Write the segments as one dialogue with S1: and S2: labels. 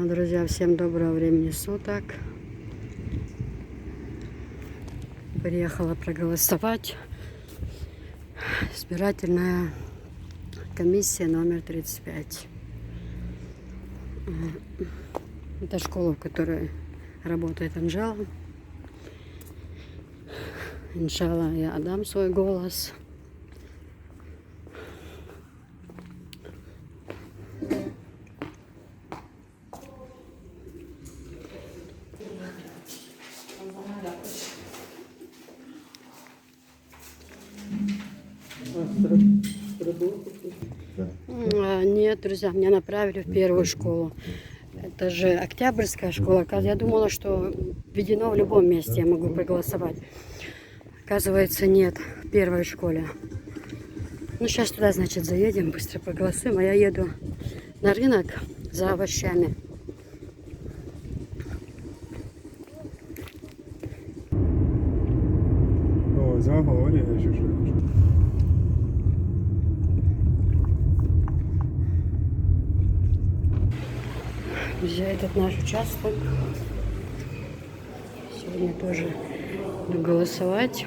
S1: Друзья, всем доброго времени суток. Приехала проголосовать. Избирательная комиссия номер 35. Это школа, в которой работает Анжела. Иншалла, я отдам свой голос. Нет, друзья, меня направили в первую школу. Это же Октябрьская школа. Я думала, что введено в любом месте, я могу проголосовать. Оказывается, нет, в первой школе. Ну, сейчас туда, значит, заедем, быстро проголосуем. А я еду на рынок за овощами.
S2: О, загоне, еще что.
S1: Друзья, этот наш участок. Сегодня тоже буду голосовать.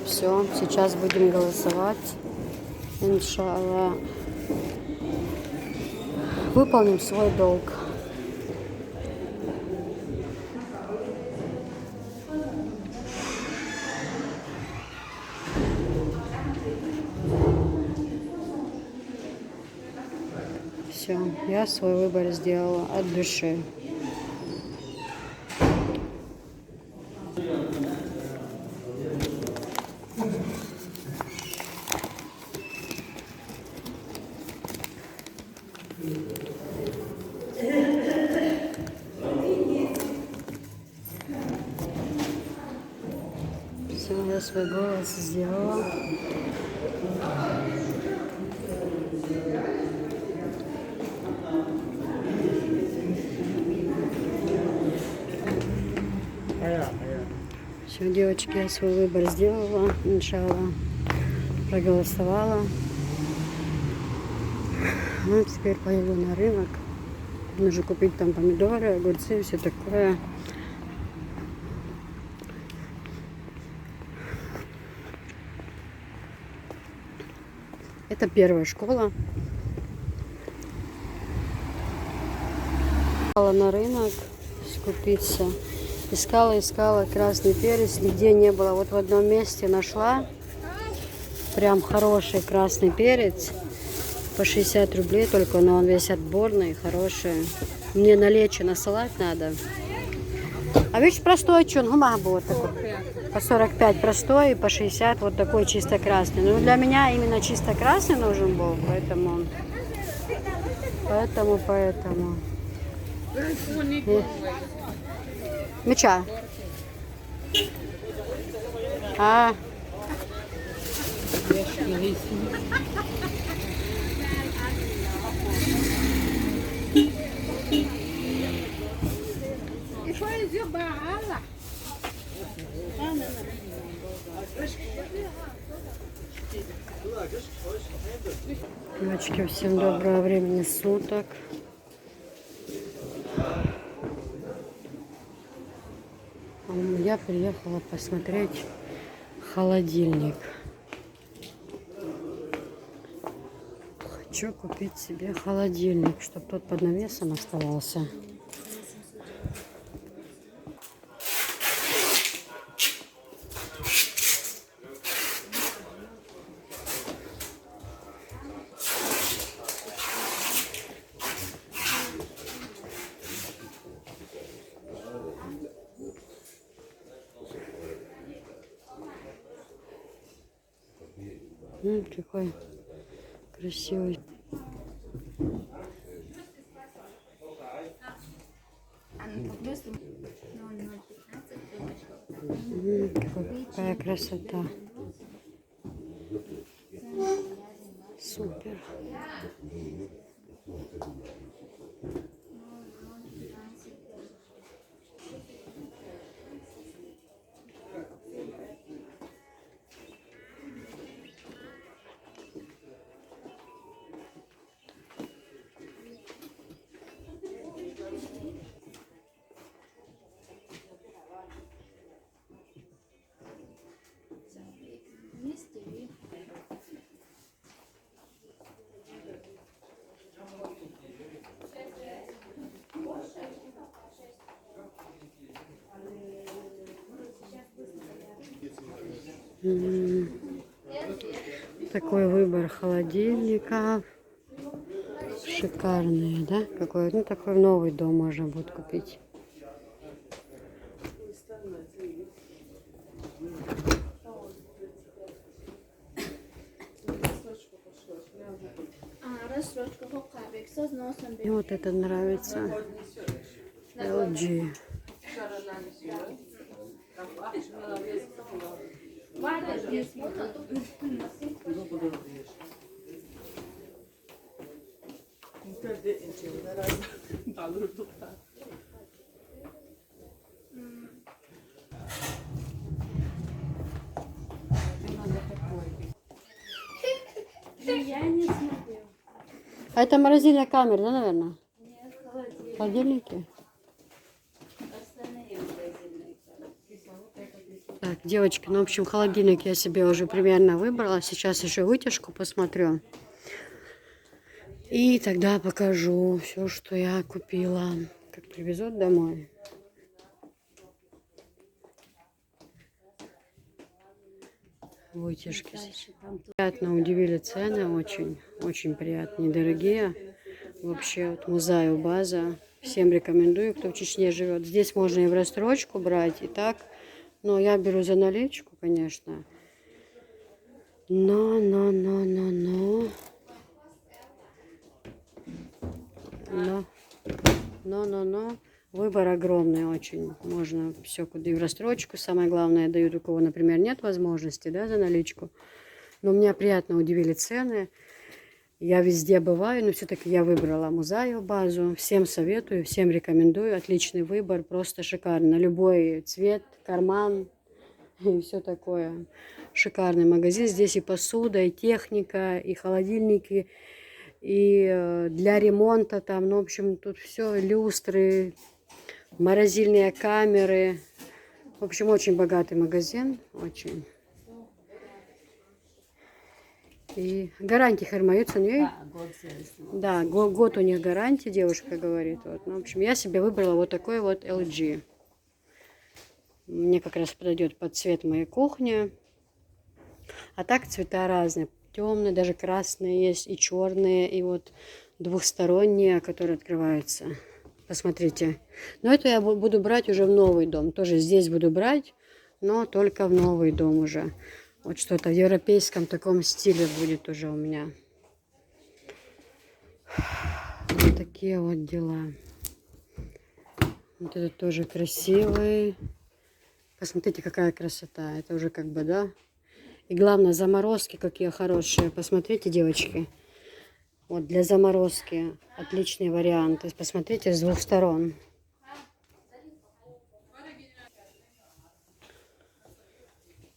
S1: Все, сейчас будем голосовать. Иншалла. Выполним свой долг. Все, я свой выбор сделала от души. Все, я свой голос сделала. Все, девочки, я свой выбор сделала, иншалла, проголосовала. Ну, теперь поеду на рынок. Нужно купить там помидоры, огурцы, все такое. Это первая школа. Пошла на рынок скупиться. Искала красный перец, нигде не было. Вот в одном месте нашла. Прям хороший красный перец. По 60 рублей только, но он весь отборный, хороший. Мне на лечо, на салат надо. А видишь, простой чун, вот такой. По 45 простой и по 60 вот такой чисто красный. Ну, для меня именно чисто красный нужен был, поэтому. Меча. А. Девочки, всем доброго времени суток. Я приехала посмотреть холодильник. Хочу купить себе холодильник, чтобы тот под навесом оставался. Какой красивый. Какая красота. Супер. Такой выбор холодильников. Шикарные, да? Какой, ну, такой новый дом можно будет купить. И вот это нравится. LG.
S3: Я не смотрю.
S1: А это морозильная камера, да, наверное?
S3: Нет, холодильник.
S1: Холодильники?
S3: Остальные магазины.
S1: Так, девочки, ну, в общем, холодильник я себе уже примерно выбрала. Сейчас еще вытяжку посмотрю. И тогда покажу все, что я купила. Как привезут домой. Вытяжки. Приятно удивили цены, очень приятно, недорогие. Вообще, вот Музаев база. Всем рекомендую, кто в Чечне живет. Здесь можно и в рассрочку брать, и так. Но я беру за наличку, конечно. Но. Выбор огромный очень. Можно все куда и в рассрочку. Самое главное, дают, у кого, например, нет возможности, да, за наличку. Но меня приятно удивили цены. Я везде бываю, но все-таки я выбрала Музаев базу. Всем советую, всем рекомендую. Отличный выбор, просто шикарно. Любой цвет, карман и все такое. Шикарный магазин. Здесь и посуда, и техника, и холодильники, и для ремонта там. Ну, в общем, тут все, люстры, морозильные камеры. В общем, очень богатый магазин. Очень. И гарантия Хермаюц у нее. Да, год у них гарантия, девушка говорит. Вот. Ну, в общем, я себе выбрала вот такой вот LG. Мне как раз подойдет под цвет моей кухни. А так цвета разные. Темные, даже красные есть, и черные, и вот двухсторонние, которые открываются. Посмотрите. Но это я буду брать уже в новый дом. Тоже здесь буду брать, но только в новый дом уже. Вот что-то в европейском таком стиле будет уже у меня. Вот такие вот дела. Вот этот тоже красивый. Посмотрите, какая красота. Это уже как бы, да. И главное, заморозки какие хорошие. Посмотрите, девочки. Вот для заморозки отличный вариант. Посмотрите, с двух сторон.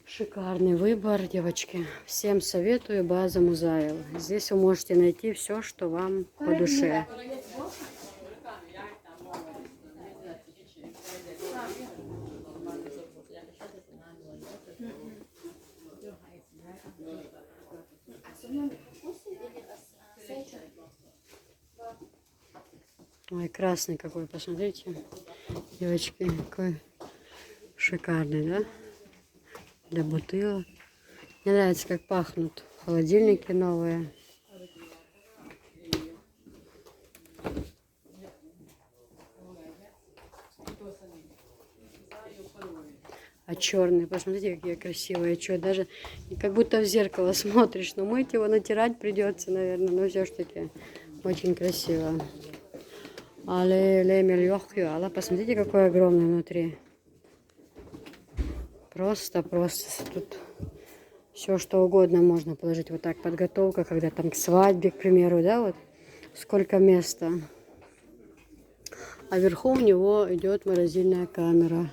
S1: Шикарный выбор, девочки. Всем советую база Музаев. Здесь вы можете найти все, что вам по душе. Ой, красный какой, посмотрите. Девочки, какой шикарный, да? Для бутылок. Мне нравится, как пахнут холодильники новые. А черный, посмотрите, какие красивые. Что, даже как будто в зеркало смотришь. Но мыть его, натирать придется, наверное. Но все-таки очень красиво. Але посмотрите, какой огромный внутри. Просто тут Все, что угодно можно положить. Вот так подготовка, когда там к свадьбе, к примеру, да, вот сколько места. А вверху у него идет морозильная камера.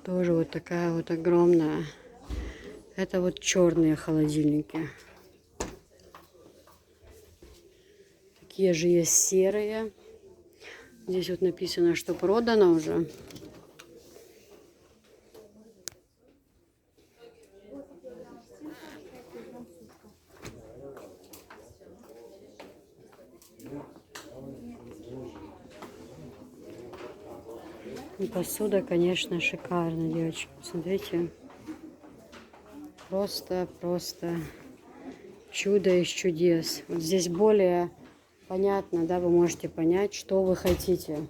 S1: Тоже вот такая вот огромная. Это вот черные холодильники. Такие же есть серые. Здесь вот написано, что продано уже. И посуда, конечно, шикарная, девочки. Смотрите. Просто чудо из чудес. Вот здесь более понятно, да, вы можете понять, что вы хотите.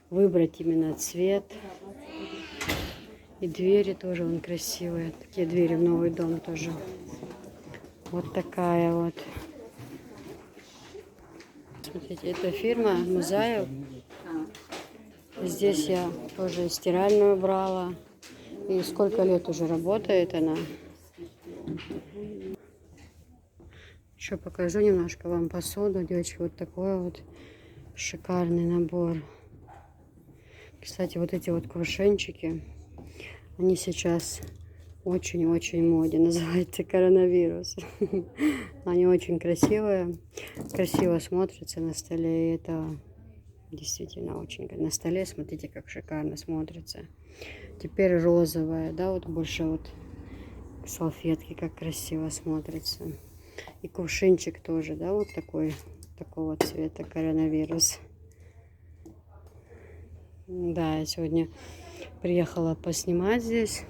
S1: Выбрать именно цвет. И двери тоже вон красивые. Такие двери в новый дом тоже. Вот такая вот. Смотрите, это фирма Музаев. Здесь я тоже стиральную брала. И сколько лет уже работает она. Еще покажу немножко вам посуду. Девочки, вот такой вот шикарный набор. Кстати, вот эти вот кувшинчики, они сейчас очень-очень в моде. Называется коронавирус. Они очень красивые. Красиво смотрятся на столе. И это действительно очень. На столе, смотрите, как шикарно смотрится. Теперь розовая, да, вот больше вот салфетки, как красиво смотрится. И кувшинчик тоже, да, вот такой, такого цвета коронавирус. Да, я сегодня приехала поснимать здесь.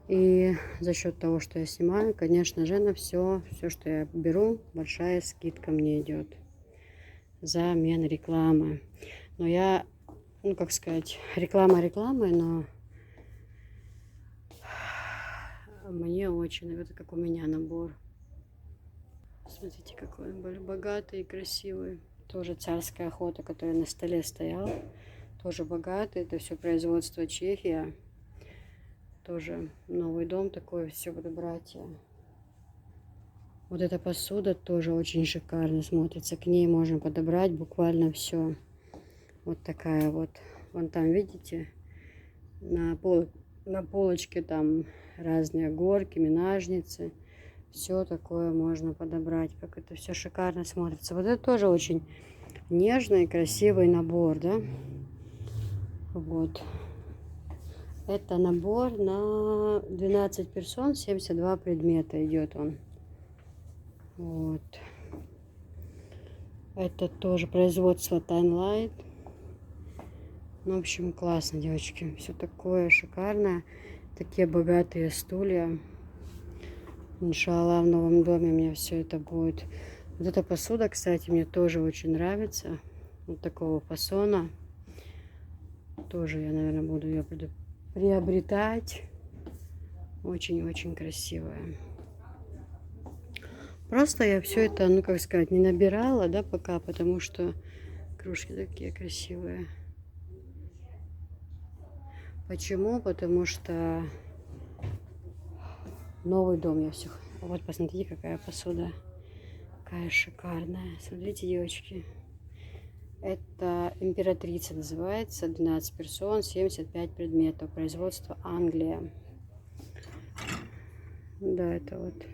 S1: И за счет того, что я снимаю, конечно же, на все, что я беру, большая скидка мне идет. Замен рекламы. Но я, ну как сказать, реклама рекламой, но мне очень, это как у меня набор. Смотрите, какой он был богатый и красивый. Тоже царская охота, которая на столе стояла. Тоже богатый. Это все производство Чехия. Тоже новый дом такой, все буду брать. Вот эта посуда тоже очень шикарно смотрится. К ней можно подобрать буквально все. Вот такая вот. Вон там, видите, на полочке там разные горки, ножницы. Все такое можно подобрать. Как это все шикарно смотрится. Вот это тоже очень нежный, красивый набор, да? Вот. Это набор на 12 персон, 72 предмета идет он. Вот. Это тоже производство Тайнлайт. Ну, в общем, классно, девочки. Все такое шикарное. Такие богатые стулья. Иншаллах, в новом доме у меня все это будет. Вот эта посуда, кстати, мне тоже очень нравится. Вот такого фасона. Тоже я, наверное, буду ее приобретать. Очень-очень красивая. Просто я все это, ну как сказать, не набирала, да, пока, потому что кружки такие красивые. Почему? Потому что новый дом я все. Вот посмотрите, какая посуда. Какая шикарная. Смотрите, девочки. Это императрица называется. 12 персон, 75 предметов. Производство Англия. Да, это вот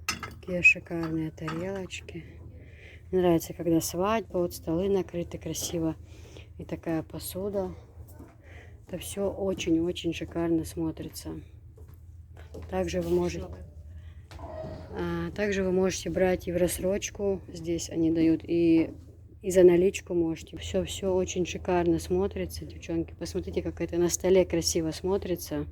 S1: какие шикарные тарелочки. Мне нравится, когда свадьба, вот столы накрыты красиво. И такая посуда. Это все очень-очень шикарно смотрится. Также вы можете брать и в рассрочку. Здесь они дают и за наличку можете. Все очень шикарно смотрится, девчонки. Посмотрите, как это на столе красиво смотрится.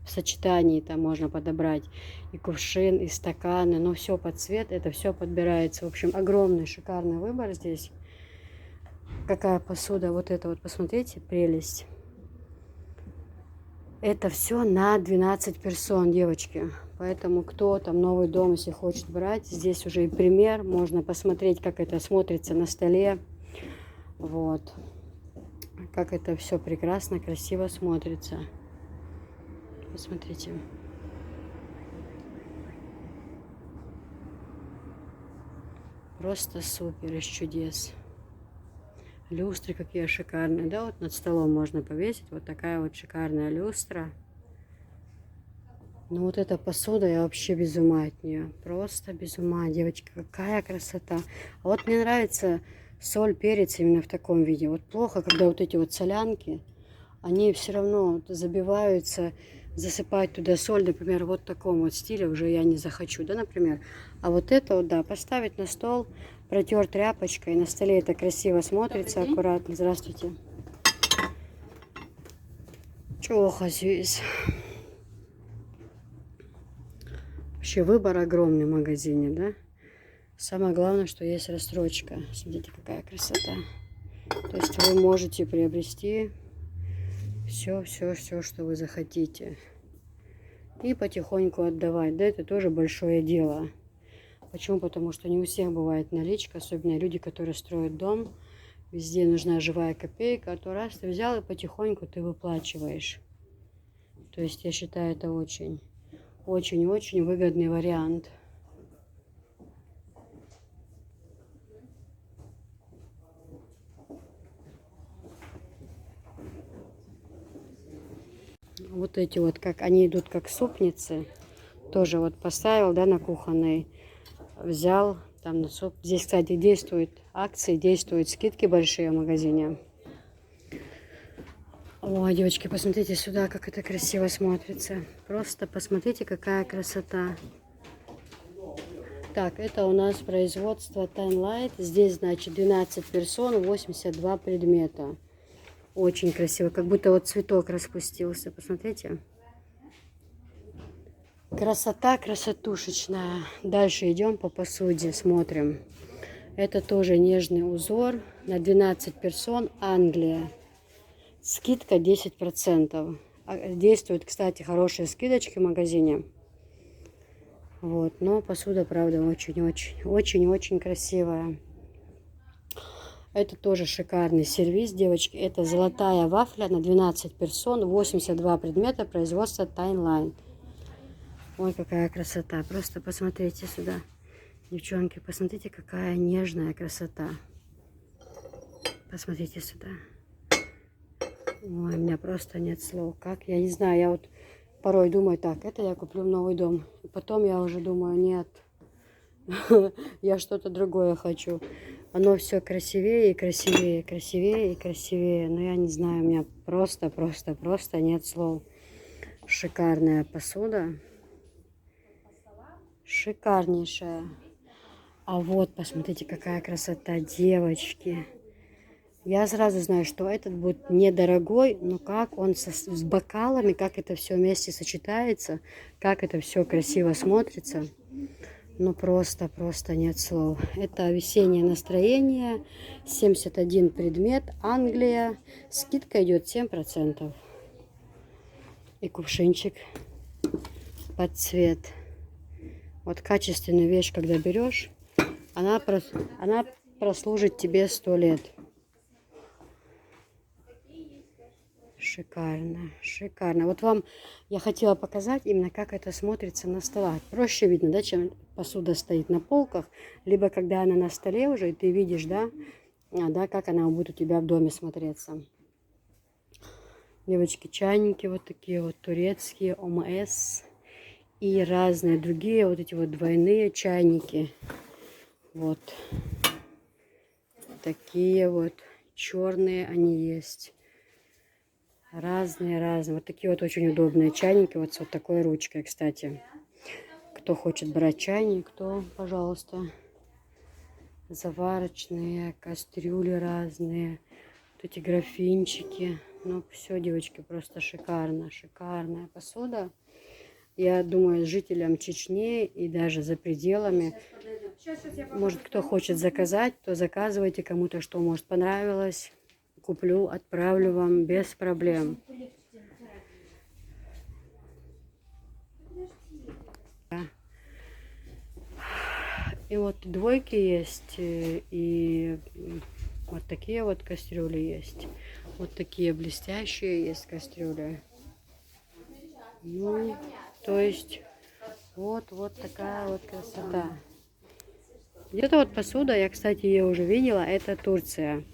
S1: В сочетании там можно подобрать и кувшин, и стаканы. Но все под цвет, это все подбирается. В общем, огромный шикарный выбор здесь. Какая посуда. Вот это вот, посмотрите, прелесть. Это все на 12 персон, девочки. Поэтому кто там новый дом, если хочет брать, здесь уже и пример. Можно посмотреть, как это смотрится на столе. Вот. Как это все прекрасно, красиво смотрится. Посмотрите. Просто супер, из чудес. Люстры какие шикарные, да, вот над столом можно повесить. Вот такая вот шикарная люстра. Ну вот эта посуда, я вообще без ума от нее. Просто без ума, девочки, какая красота. А вот мне нравится соль, перец именно в таком виде. Вот плохо, когда вот эти вот солянки, они все равно забиваются, засыпать туда соль, например, вот в таком вот стиле уже я не захочу, да, например. А вот это вот, да, поставить на стол, протер тряпочкой, на столе это красиво смотрится, аккуратно. Здравствуйте. Чего здесь? Вообще выбор огромный в магазине, да? Самое главное, что есть рассрочка. Смотрите, какая красота. То есть вы можете приобрести все, что вы захотите. И потихоньку отдавать. Да, это тоже большое дело. Почему? Потому что не у всех бывает наличка, особенно люди, которые строят дом. Везде нужна живая копейка, а то раз ты взял и потихоньку ты выплачиваешь. То есть я считаю, это очень-очень выгодный вариант. Вот эти вот, как они идут как супницы. Тоже вот поставил, да, на кухонный. Взял там на суп. Здесь, кстати, действуют акции, действуют скидки большие в магазине. Ой, девочки, посмотрите сюда, как это красиво смотрится. Просто посмотрите, какая красота. Так, это у нас производство Time Light. Здесь, значит, 12 персон, 82 предмета. Очень красиво, как будто вот цветок распустился. Посмотрите. Красота красотушечная. Дальше идем по посуде, смотрим. Это тоже нежный узор на 12 персон, Англия. Скидка 10%. Действуют, кстати, хорошие скидочки в магазине. Вот, но посуда, правда, очень-очень красивая. Это тоже шикарный сервиз, девочки. Это золотая вафля на 12 персон, 82 предмета, производства Timeline. Ой, какая красота. Просто посмотрите сюда. Девчонки, посмотрите, какая нежная красота. Посмотрите сюда. Ой, у меня просто нет слов. Как? Я не знаю, я вот порой думаю, так, это я куплю в новый дом. И потом я уже думаю, нет, я что-то другое хочу. Оно все красивее и красивее, красивее и красивее. Но я не знаю, у меня просто нет слов. Шикарная посуда. Шикарнейшая. А вот, посмотрите, какая красота, девочки. Я сразу знаю, что этот будет недорогой, но как он с бокалами, как это все вместе сочетается, как это все красиво смотрится. Ну просто нет слов. Это весеннее настроение, 71 предмет, Англия. Скидка идет 7%. И кувшинчик под цвет. Вот качественную вещь, когда берешь, она прослужит тебе 100 лет. Шикарно, шикарно. Вот вам я хотела показать именно, как это смотрится на столах. Проще видно, да, чем посуда стоит на полках, либо когда она на столе уже, и ты видишь, да, как она будет у тебя в доме смотреться. Девочки, чайники вот такие вот турецкие, ОМС и разные другие вот эти вот двойные чайники. Вот такие вот черные они есть. Разные. Вот такие вот очень удобные чайники. Вот с вот такой ручкой, кстати. Кто хочет брать чайник, то, пожалуйста. Заварочные, кастрюли разные. Вот эти графинчики. Ну, все, девочки, просто шикарно. Шикарная посуда. Я думаю, жителям Чечни и даже за пределами. Может, кто хочет заказать, то заказывайте. Кому-то что, может, понравилось. Куплю, отправлю вам без проблем. И вот двойки есть, и вот такие вот кастрюли есть. Вот такие блестящие есть кастрюли. Ну, то есть, вот такая вот красота. Где-то вот посуда, я, кстати, ее уже видела, это Турция.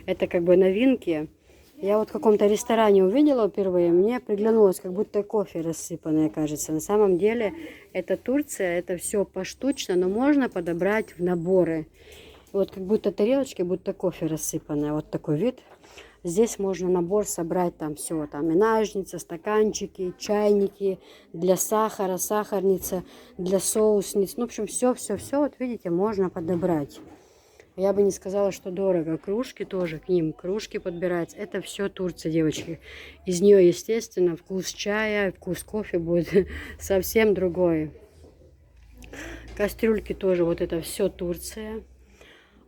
S1: Это как бы новинки. Я вот в каком-то ресторане увидела впервые, мне приглянулось, как будто кофе рассыпанное, кажется. На самом деле, это Турция, это все поштучно, но можно подобрать в наборы. Вот как будто тарелочки, будто кофе рассыпанное. Вот такой вид. Здесь можно набор собрать, там все, там и ножницы, стаканчики, чайники для сахара, сахарница, для соусниц. Ну, в общем, все, вот видите, можно подобрать. Я бы не сказала, что дорого. Кружки тоже к ним, кружки подбирать. Это все Турция, девочки. Из нее, естественно, вкус чая, вкус кофе будет совсем другой. Кастрюльки тоже, вот это все Турция.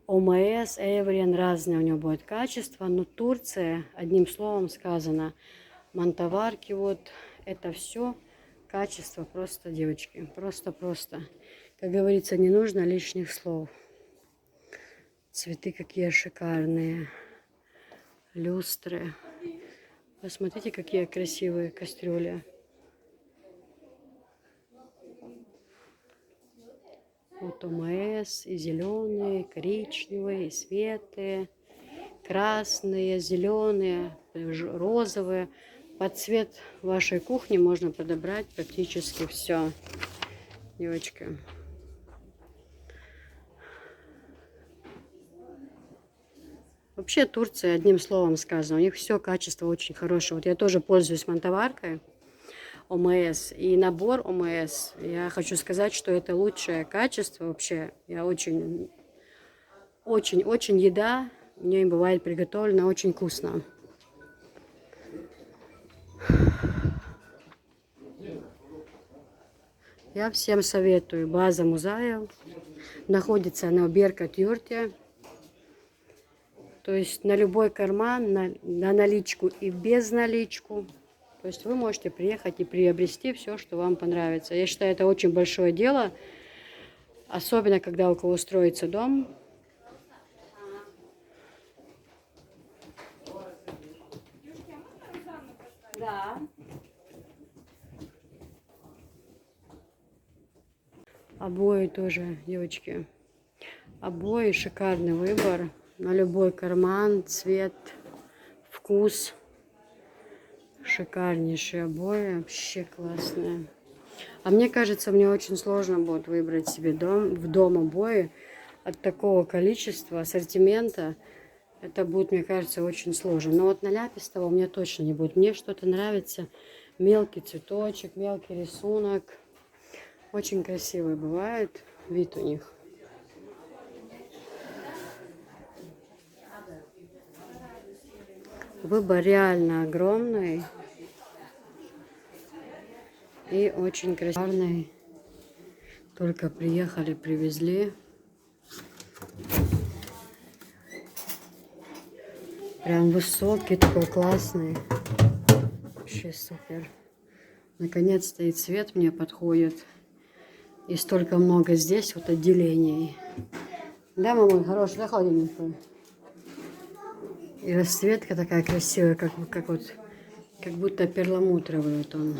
S1: ОМС, Эвриен, разное у него будет качество. Но Турция, одним словом сказано, мантоварки, вот это все качество просто, девочки. Просто. Как говорится, не нужно лишних слов. Цветы какие шикарные. Люстры. Посмотрите, какие красивые кастрюли. Вот ОМС, и зеленые, и коричневые, и светлые, красные, зеленые, розовые. Под цвет вашей кухни можно подобрать практически все, девочки. Вообще Турция, одним словом сказано, у них все качество очень хорошее. Вот я тоже пользуюсь мантоваркой ОМС и набор ОМС. Я хочу сказать, что это лучшее качество вообще. Я очень еда в ней бывает приготовлена очень вкусно. Я всем советую. База Музаев. Находится на Беркат-Юрте. То есть на любой карман, на наличку и без наличку. То есть вы можете приехать и приобрести все, что вам понравится. Я считаю, это очень большое дело. Особенно, когда у кого строится дом. Да. Обои тоже, девочки. Обои, шикарный выбор. На любой карман, цвет, вкус. Шикарнейшие обои, вообще классные. А мне кажется, мне очень сложно будет выбрать себе в дом обои от такого количества ассортимента. Это будет, мне кажется, очень сложно. Но вот на ляпистого у меня точно не будет. Мне что-то нравится. Мелкий цветочек, мелкий рисунок. Очень красивый бывает вид у них. Выбор реально огромный и очень красивый. Только приехали, привезли. Прям высокий, такой классный. Вообще супер. Наконец-то и цвет мне подходит. И столько много здесь вот отделений. Да, мама, хороший, да, холодильник? И расцветка такая красивая, как будто перламутровый вот он.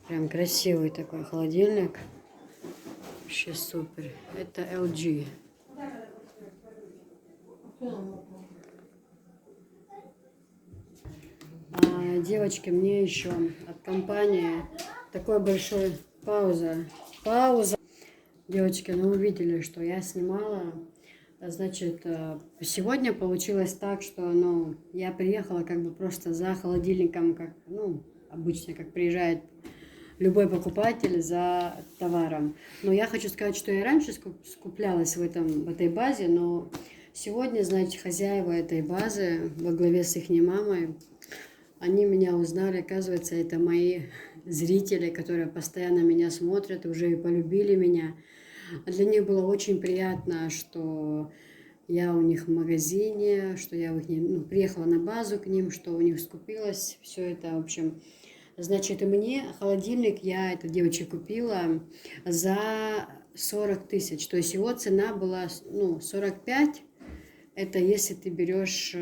S1: Прям красивый такой холодильник. Вообще супер. Это LG. Девочки, мне еще от компании такой большой пауза. Девочки, ну вы видели, что я снимала. Значит, сегодня получилось так, что, ну, я приехала как бы просто за холодильником, как, ну, обычно, как приезжает любой покупатель за товаром. Но я хочу сказать, что я раньше скуплялась в этой базе, но сегодня, значит, хозяева этой базы во главе с их мамой, они меня узнали, оказывается, это мои зрители, которые постоянно меня смотрят, уже и полюбили меня. Для них было очень приятно, что я у них в магазине, что я приехала на базу к ним, что у них скупилось. Все это, в общем. Значит, и мне холодильник я этой девочке купила за 40 тысяч. То есть его цена была 45. Это если ты берешь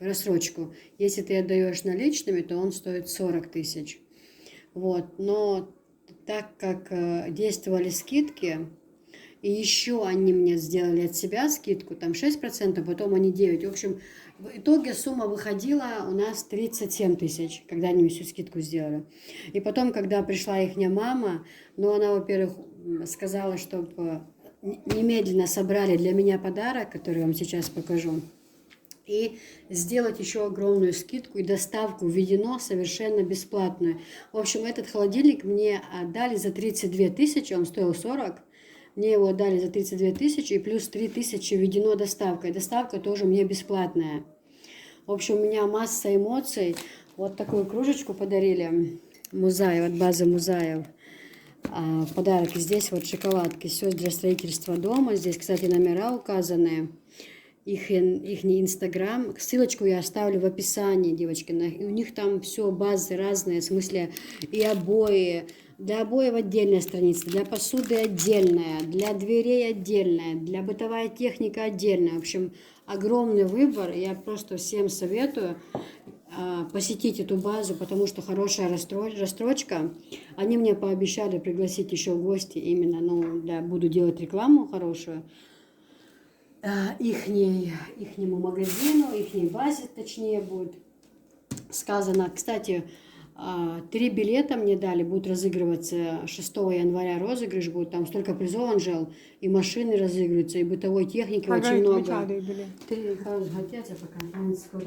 S1: в рассрочку. Если ты отдаешь наличными, то он стоит 40 тысяч. Вот, но так как действовали скидки, и еще они мне сделали от себя скидку, там 6%, потом они 9%. В общем, в итоге сумма выходила у нас 37 тысяч, когда они мне всю скидку сделали. И потом, когда пришла их мама, ну, она, во-первых, сказала, чтобы немедленно собрали для меня подарок, который я вам сейчас покажу, и сделать еще огромную скидку, и доставку введено совершенно бесплатную. В общем, этот холодильник мне отдали за 32 тысячи, он стоил 40. Мне его отдали за 32 тысячи, и плюс 3 тысячи введено доставкой. Доставка тоже мне бесплатная. В общем, у меня масса эмоций. Вот такую кружечку подарили. Музаев, от базы Музаев. В подарок. Здесь вот шоколадки. Все для строительства дома. Здесь, кстати, номера указаны. Их инстаграм. Ссылочку я оставлю в описании, девочки. У них там все базы разные. В смысле и обои. Для обоев отдельная страница, для посуды отдельная, для дверей отдельная, для бытовая техника отдельная. В общем, огромный выбор. Я просто всем советую посетить эту базу, потому что хорошая рассрочка. Они мне пообещали пригласить еще в гости именно, ну, буду делать рекламу хорошую. Ихнему магазину, ихней базе, точнее, будет сказано. Кстати, 3 билета мне дали, будут разыгрываться 6 января, розыгрыш будет, там столько призов, Анжел, и машины разыгрываются, и бытовой техники очень много.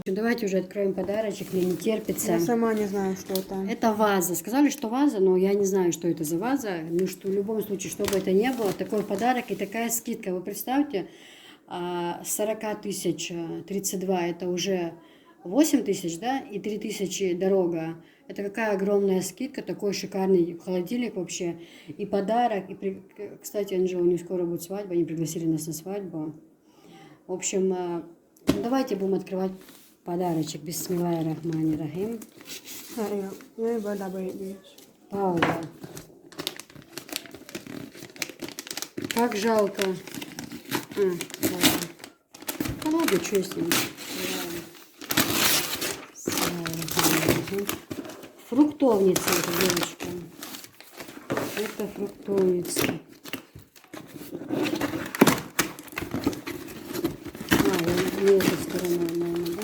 S1: Давайте уже откроем подарочек, мне не терпится.
S4: Я сама не знаю, что это.
S1: Это ваза. Сказали, что ваза, но я не знаю, что это за ваза. Ну, что в любом случае, что бы это ни было, такой подарок и такая скидка. Вы представьте, 40 тысяч 32 это уже 8 тысяч, да, и 3 тысячи дорога. Это какая огромная скидка, такой шикарный холодильник вообще. И подарок. Кстати, Анжела, у них скоро будет свадьба, они пригласили нас на свадьбу. В общем, давайте будем открывать подарочек. Бисмиллахи рахмани рахим. Паула. Как жалко. Ладно, что с ним? Фруктовница эта девочка. Это фруктовница. Не этой стороной, наверное, да?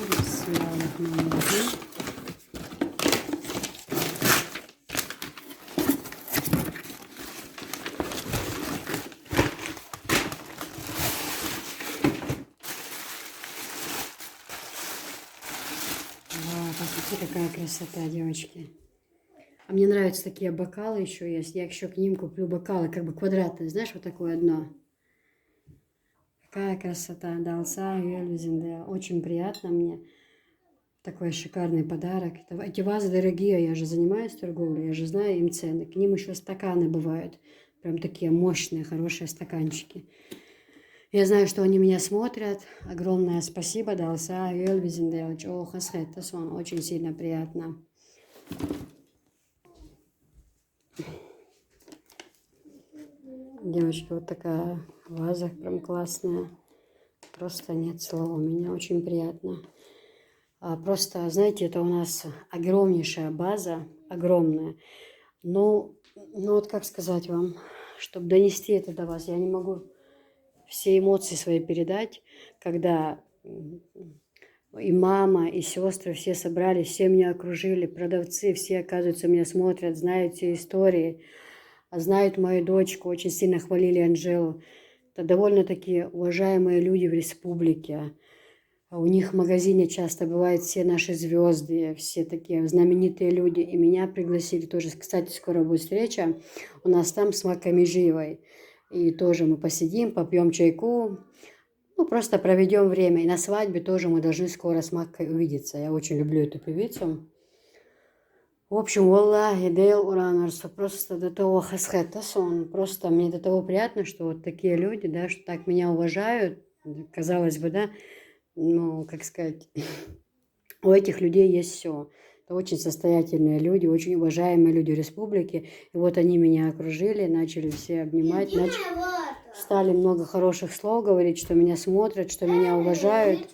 S1: Посмотрите, какая красота, девочки. А мне нравятся такие бокалы еще есть. Я еще к ним куплю бокалы, как бы квадратные. Знаешь, вот такое одно. Какая красота. Далса, очень приятно мне. Такой шикарный подарок. Эти вазы дорогие, я же занимаюсь торговлей, я же знаю им цены. К ним еще стаканы бывают. Прям такие мощные, хорошие стаканчики. Я знаю, что они меня смотрят. Огромное спасибо, Далса, очень сильно приятно. Девочки, вот такая ваза прям классная. Просто нет слова. Мне очень приятно. Просто, знаете, это у нас огромнейшая база. Огромная. Ну вот как сказать вам, чтобы донести это до вас, я не могу все эмоции свои передать, когда и мама, и сестры все собрались, все меня окружили, продавцы, все, оказывается, меня смотрят, знают все истории, знают мою дочку, очень сильно хвалили Анжелу. Это довольно-таки уважаемые люди в республике. У них в магазине часто бывают все наши звезды, все такие знаменитые люди. И меня пригласили тоже. Кстати, скоро будет встреча у нас там с Макой Межиевой. И тоже мы посидим, попьем чайку. Ну, просто проведем время. И на свадьбе тоже мы должны скоро с Макой увидеться. Я очень люблю эту певицу. В общем, Аллахи, Дейл Уранарса, просто до того хасхета сон. Просто мне до того приятно, что вот такие люди, да, что так меня уважают. Казалось бы, да, ну, как сказать, у этих людей есть все. Это очень состоятельные люди, очень уважаемые люди республики. И вот они меня окружили, начали все обнимать, стали много хороших слов говорить, что меня смотрят, что меня уважают.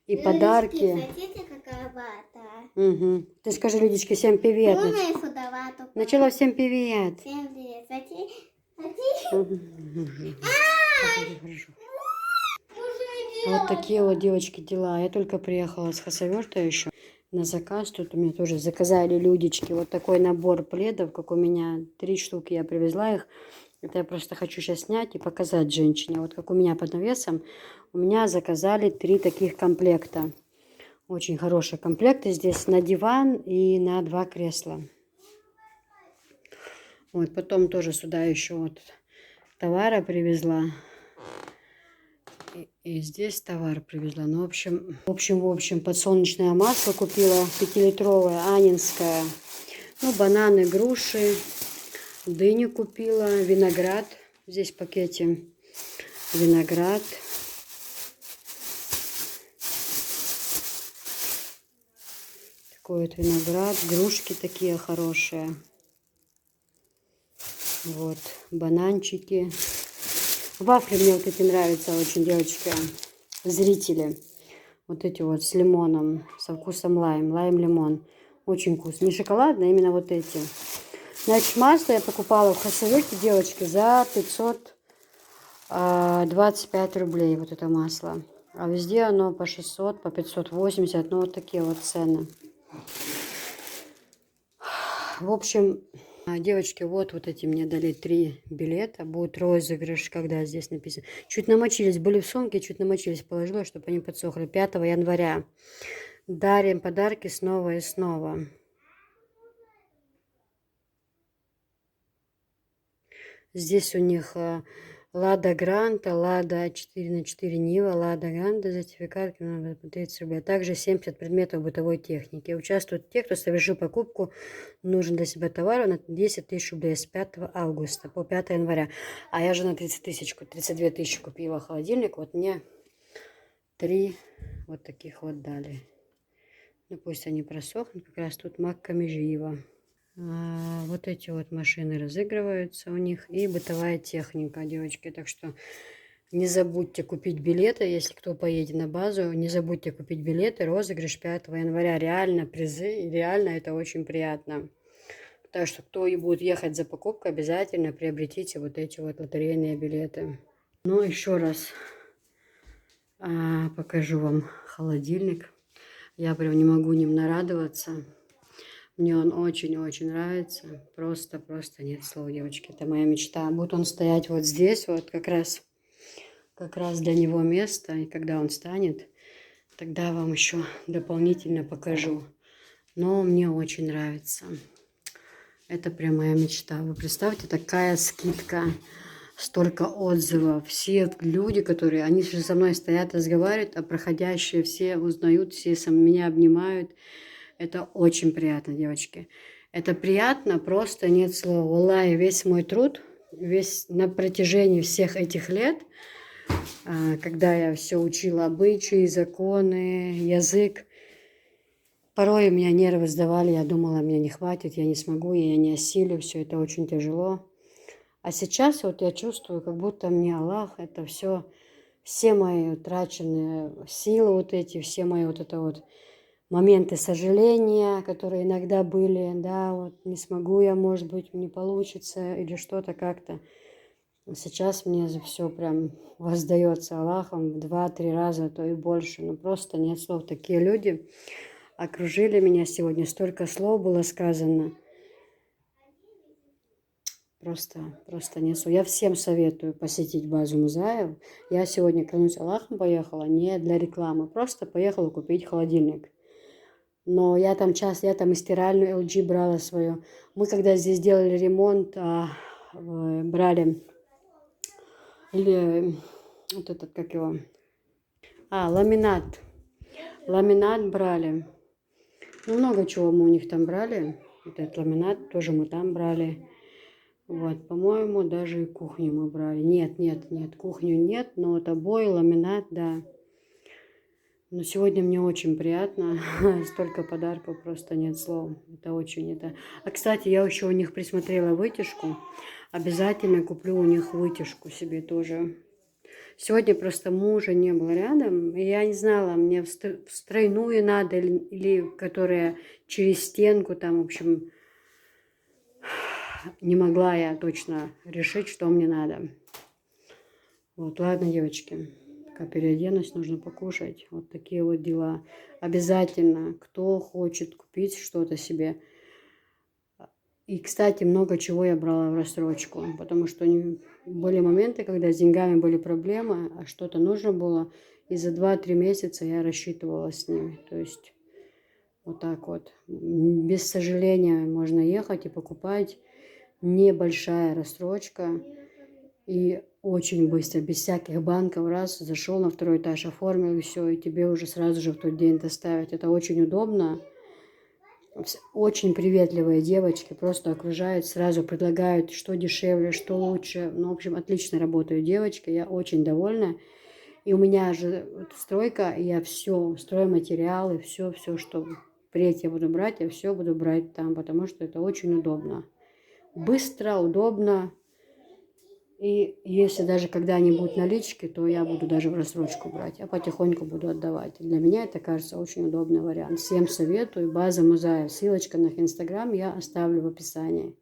S1: И подарки.
S4: Смотрите, какая вата.
S1: Угу. Ты скажи, Людичке, всем привет.
S4: Можно и сюда вату?
S1: Начало всем привет.
S4: Всем привет. Смотри.
S1: Хорошо. Вот такие вот, девочки, дела. Я только приехала с Хасавюрта еще на заказ. Тут у меня тоже заказали Людички вот такой набор пледов, как у меня 3 штуки. Я привезла их. Это я просто хочу сейчас снять и показать женщине. Вот как у меня под навесом. У меня заказали 3 таких комплекта. Очень хорошие комплекты. Здесь на диван и на 2 кресла. Вот, потом тоже сюда еще вот товара привезла. И здесь товар привезла. Ну, в общем, подсолнечное масло купила 5-литровое, анинское. Ну, бананы, груши, дыню купила, виноград. Здесь в пакете виноград. Такой вот виноград, грушки такие хорошие. Вот, бананчики. Вафли мне вот эти нравятся очень, девочки, зрители. Вот эти вот с лимоном, со вкусом лайм, лайм-лимон. Очень вкусно. Не шоколадные, а именно вот эти. Значит, масло я покупала в Хасавюрте, девочки, за 525 рублей. Вот это масло. А везде оно по 600, по 580. Ну, вот такие вот цены. В общем... Девочки, вот эти мне дали 3 билета. Будет розыгрыш, когда здесь написано. Чуть намочились, были в сумке, чуть намочились, положила, чтобы они подсохли. 5 января. Дарим подарки снова и снова. Здесь у них Лада Гранта, Лада 4х4 Нива, Лада Гранта, сертификат 30 рублей. А также 70 предметов бытовой техники. Участвуют те, кто совершил покупку нужен для себя товара на 10 тысяч рублей с 5 августа по 5 января. А я же на 32 тысячи купила холодильник. Вот мне 3 вот таких вот дали. Ну пусть они просохнут. Как раз тут Макка Межиева. Вот эти вот машины разыгрываются у них. И бытовая техника, девочки. Так что не забудьте купить билеты, если кто поедет на базу. Не забудьте купить билеты. Розыгрыш 5 января. Реально призы. И реально это очень приятно. Так что кто и будет ехать за покупкой, обязательно приобретите вот эти вот лотерейные билеты. Ну, еще раз покажу вам холодильник. Я прям не могу ним нарадоваться. Мне он очень-очень нравится. Просто нет слов, девочки. Это моя мечта. Будет он стоять вот здесь, вот как раз для него место. И когда он станет, тогда вам еще дополнительно покажу. Но мне очень нравится. Это прям моя мечта. Вы представьте, такая скидка, столько отзывов. Все люди, которые, они же со мной стоят, разговаривают, а проходящие все узнают, все меня обнимают. Это очень приятно, девочки. Это приятно, просто нет слов. Валлахи, весь мой труд, весь на протяжении всех этих лет, когда я все учила, обычаи, законы, язык, порой у меня нервы сдавали, я думала, меня не хватит, я не смогу, я не осилю, все это очень тяжело. А сейчас вот я чувствую, как будто мне Аллах, это все мои утраченные силы вот эти, все мои вот это вот моменты сожаления, которые иногда были, да, вот не смогу я, может быть, не получится или что-то как-то. Сейчас мне за все прям воздается Аллахом в 2-3 раза, а то и больше. Ну просто нет слов. Такие люди окружили меня сегодня, столько слов было сказано. Просто нет слов. Я всем советую посетить базу Музаев. Я сегодня, клянусь Аллахом, поехала не для рекламы, просто поехала купить холодильник. Но я там и стиральную LG брала свою. Мы когда здесь делали ремонт, брали или вот этот, как его, ламинат. Ламинат брали. Ну, много чего мы у них там брали. Вот этот ламинат тоже мы там брали. Вот, по-моему, даже и кухню мы брали. Нет, кухню нет, но вот обои, ламинат, да. Но сегодня мне очень приятно. Столько подарков, просто нет слов. Это очень это. А, кстати, я еще у них присмотрела вытяжку. Обязательно куплю у них вытяжку себе тоже. Сегодня просто мужа не было рядом, и я не знала, мне в стройную надо или которая через стенку там, в общем, не могла я точно решить, что мне надо. Вот, ладно, девочки, пока переоденусь, нужно покушать. Вот такие вот дела. Обязательно, кто хочет купить что-то себе. И, кстати, много чего я брала в рассрочку, потому что были моменты, когда с деньгами были проблемы, а что-то нужно было, и за 2-3 месяца я рассчитывала с ними. То есть вот так вот. Без сожаления можно ехать и покупать. Небольшая рассрочка. И очень быстро, без всяких банков, раз, зашел на второй этаж, оформил, и все, и тебе уже сразу же в тот день доставят. Это очень удобно. Очень приветливые девочки, просто окружают, сразу предлагают, что дешевле, что лучше. Ну, в общем, отлично работают девочки, я очень довольна. И у меня же стройка, и я все, стройматериалы, все, что впредь я буду брать, я все буду брать там, потому что это очень удобно. Быстро, удобно. И если даже когда они будут налички, то я буду даже в рассрочку брать, а потихоньку буду отдавать. Для меня это кажется очень удобный вариант. Всем советую. База Музаев. Ссылочка на их инстаграм я оставлю в описании.